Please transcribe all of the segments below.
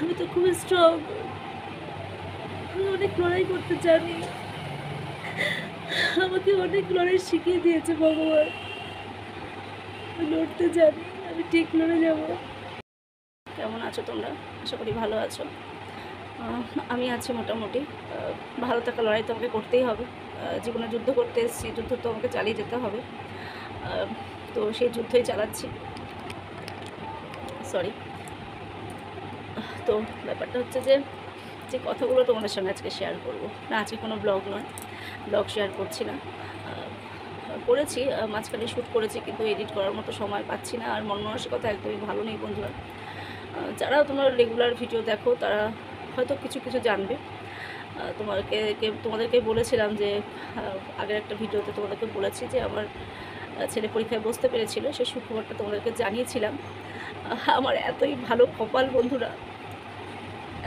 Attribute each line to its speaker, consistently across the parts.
Speaker 1: আমি তো খুবই স্ট্রং, আমি অনেক লড়াই করতে জানি, আমাকে অনেক লড়াই শিখিয়ে দিয়েছে ভগবান। আমি লড়তে জানি, আমি ঠিক লড়ে যাব। কেমন আছো তোমরা? আশা করি ভালো আছো। আমি আছি মোটামুটি। ভালো থাকা লড়াই তো আমাকে করতেই হবে। জীবনে যুদ্ধ করতে এসেছি, যুদ্ধ তো আমাকে চালিয়ে যেতে হবে। তো সেই যুদ্ধই চালাচ্ছি। সরি। তো ব্যাপারটা হচ্ছে যে যে কথাগুলো তোমাদের সঙ্গে আজকে শেয়ার করব না, আজকে কোনো ব্লগ নয়, ব্লগ শেয়ার করছি না। করেছি মাঝখানে শ্যুট করেছি, কিন্তু এডিট করার মতো সময় পাচ্ছি না, আর মন মানসিকতা একদমই ভালো নেই বন্ধুরা। যারা তোমরা রেগুলার ভিডিও দেখো তারা হয়তো কিছু কিছু জানবে। তোমাদেরকে বলেছিলাম যে আগের একটা ভিডিওতে তোমাদেরকে বলেছি যে আমার ছেলে পরীক্ষায় বসতে পেরেছিল, সেই সুখবরটা তোমাদেরকে জানিয়েছিলাম। আমার এতই ভালো কপাল বন্ধুরা,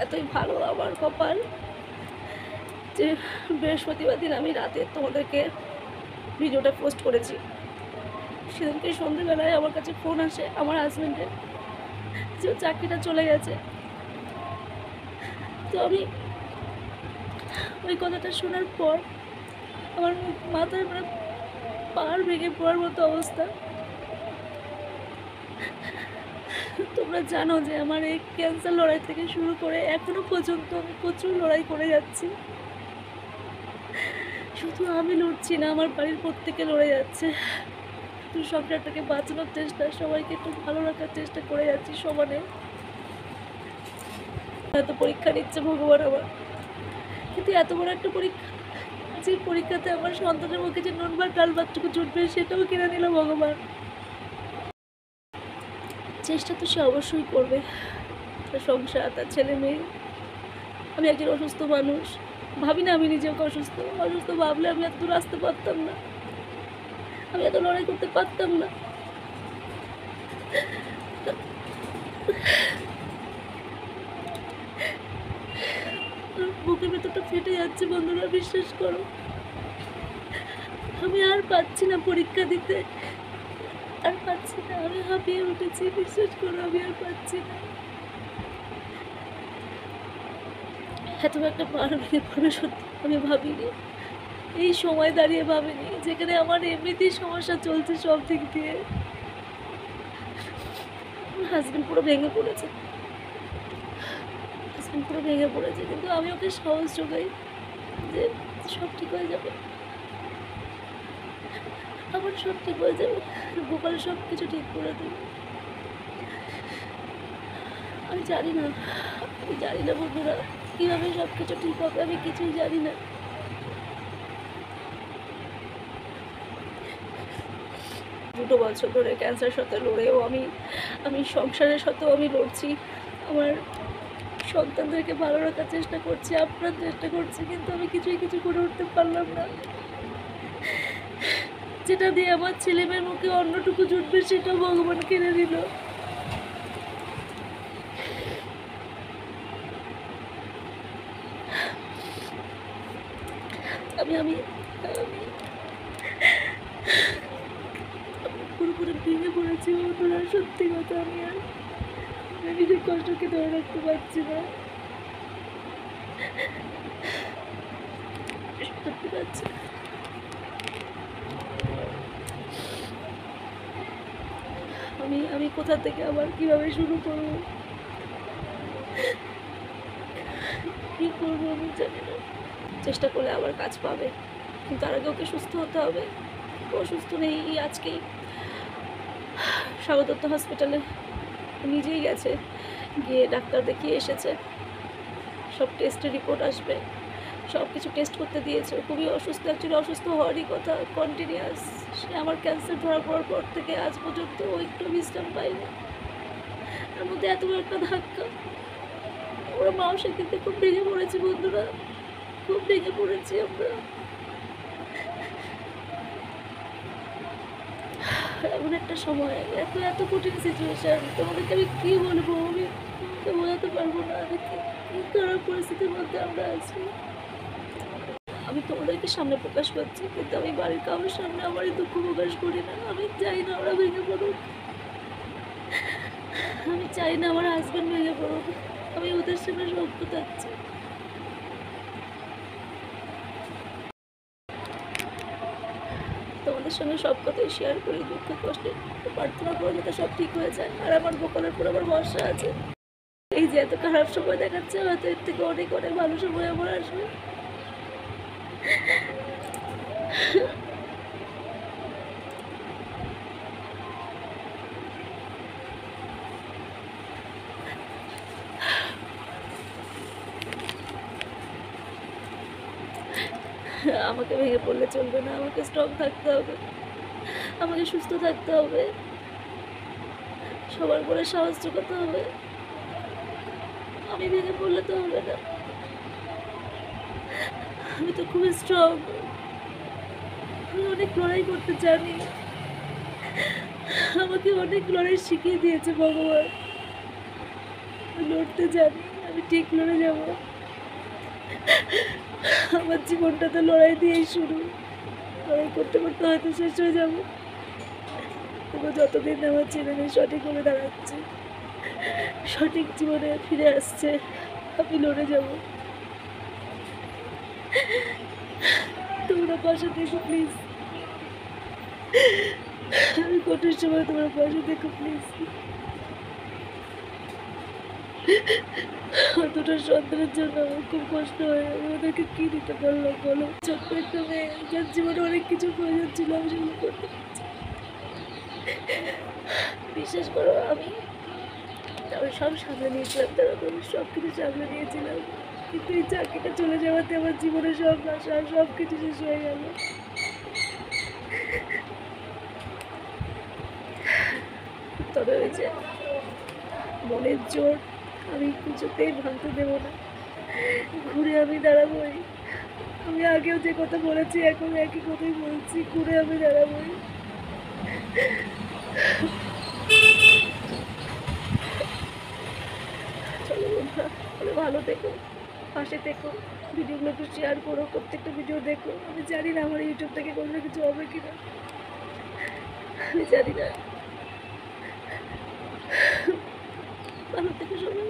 Speaker 1: এতই ভালো আমার কপাল যে বৃহস্পতিবার দিন আমি রাতে তোমাদেরকে ভিডিওটা পোস্ট করেছি। সেদিনকে সন্ধ্যেবেলায় আমার কাছে ফোন আসে আমার হাজব্যান্ডের, যে ওর চাকরিটা চলে গেছে। তো আমি ওই কথাটা শোনার পর আমার মাথায় মানে পাহাড় ভেঙে পড়ার মতো অবস্থা। তোমরা জানো যে আমার এই ক্যান্সার লড়াই থেকে শুরু করে এখনো পর্যন্ত আমি প্রচুর লড়াই করে যাচ্ছি। শুধু আমি লড়ছি না, আমার বাড়ির প্রত্যেকে লড়ে যাচ্ছে। একটু সংসারটাকে বাঁচানোর চেষ্টা, সবাইকে একটু ভালো রাখার চেষ্টা করে যাচ্ছি সমানে। এত পরীক্ষা নিচ্ছে ভগবান আমার, কিন্তু এত বড় একটা পরীক্ষা, যে পরীক্ষাতে আমার সন্তানের মুখে যে নুন বা ডাল ভাতটুকু জুটবে সেটাও কিনে নিল ভগবান। চেষ্টা তো সে অবশ্যই করবে, তার সংসার, তার ছেলে মেয়ে। আমি একজন অসুস্থ মানুষ, ভাবি না আমি নিজেকে অসুস্থ। অসুস্থ ভাবলে আমি এত দূর আসতে পারতাম না, আমি এত লড়াই করতে পারতাম না। বুকের ভেতরটা ফেটে যাচ্ছে বন্ধুরা, বিশ্বাস করো। আমি আর পাচ্ছি না পরীক্ষা দিতে, আর পাচ্ছি না, আমি হাঁপিয়ে উঠেছি, বিশ্বাস করো আমি আর পাচ্ছি না। এত একটা পার ভেঙে পড়বে সত্যি আমি ভাবিনি, এই সময় দাঁড়িয়ে ভাবিনি, যেখানে আমার এমনিতেই সমস্যা চলছে সব দিক দিয়ে। আমার হাজব্যান্ড পুরো ভেঙে পড়েছে, হাজব্যান্ড পুরো ভেঙে পড়েছে, কিন্তু আমি ওকে সাহস যোগাই যে সব ঠিক হয়ে যাবে, আমার সব ঠিক হয়ে যাবে, গোপাল সব কিছু ঠিক করে দেবে। আমি জানি না, আমি জানি না বন্ধুরা কীভাবে সব কিছু ঠিক হবে, আমি কিছুই জানি না। দুটো বছর ধরে ক্যান্সার সাথে লড়েও আমি সংসারের সাথেও আমি লড়ছি, আমার সন্তানদেরকে ভালো রাখার চেষ্টা করছি, আপনার চেষ্টা করছি, কিন্তু আমি কিছুই কিছু করে উঠতে পারলাম না। যেটা দিয়ে আমার ছেলে মেয়ের মুখে অন্যটুকু জুটবে সেটাও ভগবান কিনে দিল। আমি আমি আমি পুরোপুরি ভেঙে পড়েছি বন্ধুরা, সত্যি কথা। আমি আর নিজের কষ্টকে ধরে রাখতে পারছি না, সত্যি পারছি না। আমি কোথা থেকে আবার কিভাবে শুরু করবো, কি করবো আমি জানি না। চেষ্টা করলে আবার কাজ পাবে, কিন্তু তার আগে ওকে সুস্থ হতে হবে। ও সুস্থ নেই, আজকেই স্বাগতত্ব হসপিটালে নিজেই গেছে, গিয়ে ডাক্তার দেখিয়ে এসেছে, সব টেস্টের রিপোর্ট আসবে, সব কিছু টেস্ট করতে দিয়েছে। খুবই অসুস্থ, অ্যাকচুয়ালি অসুস্থ হওয়ারই কথা, কন্টিনিউয়াস। সে আমার ক্যান্সার ধরা পড়ার পর থেকে আজ পর্যন্ত ও একটু বিশ্রাম পাইনি। তার মধ্যে এত বড় একটা ধাক্কা, ওরা মাও সেক্ষেত্রে খুব ভেঙে পড়েছে বন্ধুরা, খুব ভেঙে পড়েছি আমরা। এমন একটা সময়, এত এত কঠিন সিচুয়েশান, তোমাদেরকে আমি কী বলবো, আমি তো বোঝাতে পারবো না যে কী খারাপ পরিস্থিতির মধ্যে আমরা আছি। আমি তোমাদেরকে সামনে প্রকাশ করছি, কিন্তু আমি বাড়ির কারোর সামনে আমার এই দুঃখ প্রকাশ করি না। আমি চাই না ওরা ভেঙে পড়ুক, আমি চাই না আমার হাজব্যান্ড ভেঙে পড়ুক, আমি ওদের সঙ্গে সব থাকছি। তোমাদের সঙ্গে সব কথাই শেয়ার করি, দুঃখ কষ্টে প্রার্থনা করে যাতে সব ঠিক হয়ে যায়। আর আমার গোপালের উপর আমার ভরসা আছে। এই যে এত খারাপ সময় দেখাচ্ছে, হয়তো এর থেকে অনেক অনেক ভালো সময় আমার আসবে। আমাকে ভেঙে পড়লে চলবে না, আমাকে স্ট্রং থাকতে হবে, আমাকে সুস্থ থাকতে হবে, সবার পরে সাহস জোগাতে হবে। আমি ভেঙে পড়লে তো হবে না, আমি তো খুবই স্ট্রং, আমি অনেক লড়াই করতে জানি। আমাকে অনেক লড়াই শিখিয়ে দিয়েছে ভগবান। আমি লড়তে জানি, আমি ঠিক লড়ে যাব। আমার জীবনটা তো লড়াই দিয়েই শুরু, লড়াই করতে করতে হয়তো শেষ হয়ে যাব। তবু যতদিন আমার ছেলে মেয়ে সঠিকভাবে দাঁড়াচ্ছে, সঠিক জীবনে ফিরে আসছে, আমি লড়ে যাব। তোমরা পাশে দেখো প্লিজ, আমি কঠিন সময় তোমরা পাশে দেখো প্লিজ। দুটো সন্তানের জন্য আমার খুব কষ্ট হয়, আমি ওদেরকে কি দিতে পারলাম বলো? ছোট্ট একটা মেয়ে, যার জীবনে অনেক কিছু প্রয়োজন ছিল, আমি সেগুলো করতে পারছি। বিশ্বাস করো, আমি সব সামলে নিয়েছিলাম, তারা আমি সব কিছু সামলে নিয়েছিলাম, কিন্তু এই চাকরিটা চলে যাওয়াতে আমার জীবনে সব আশা সব কিছু শেষ হয়ে গেল। তবে ওই যে মনের জোর আমি কিছুতেই ভাঙতে দেবো না, ঘুরে আমি দাঁড়াবোই। আমি আগেও যে কথা বলেছি এখন একই কথাই বলছি, ঘুরে আমি দাঁড়াবোই। চলো বন্ধুরা, তাহলে ভালো থেকো, পাশে থেকো, ভিডিওগুলো একটু শেয়ার করো, প্রত্যেকটা ভিডিও দেখো। আমি জানি না আমার ইউটিউব থেকে কোনো কিছু হবে কিনা, আমি জানি না। ভালো থেকো সবাই।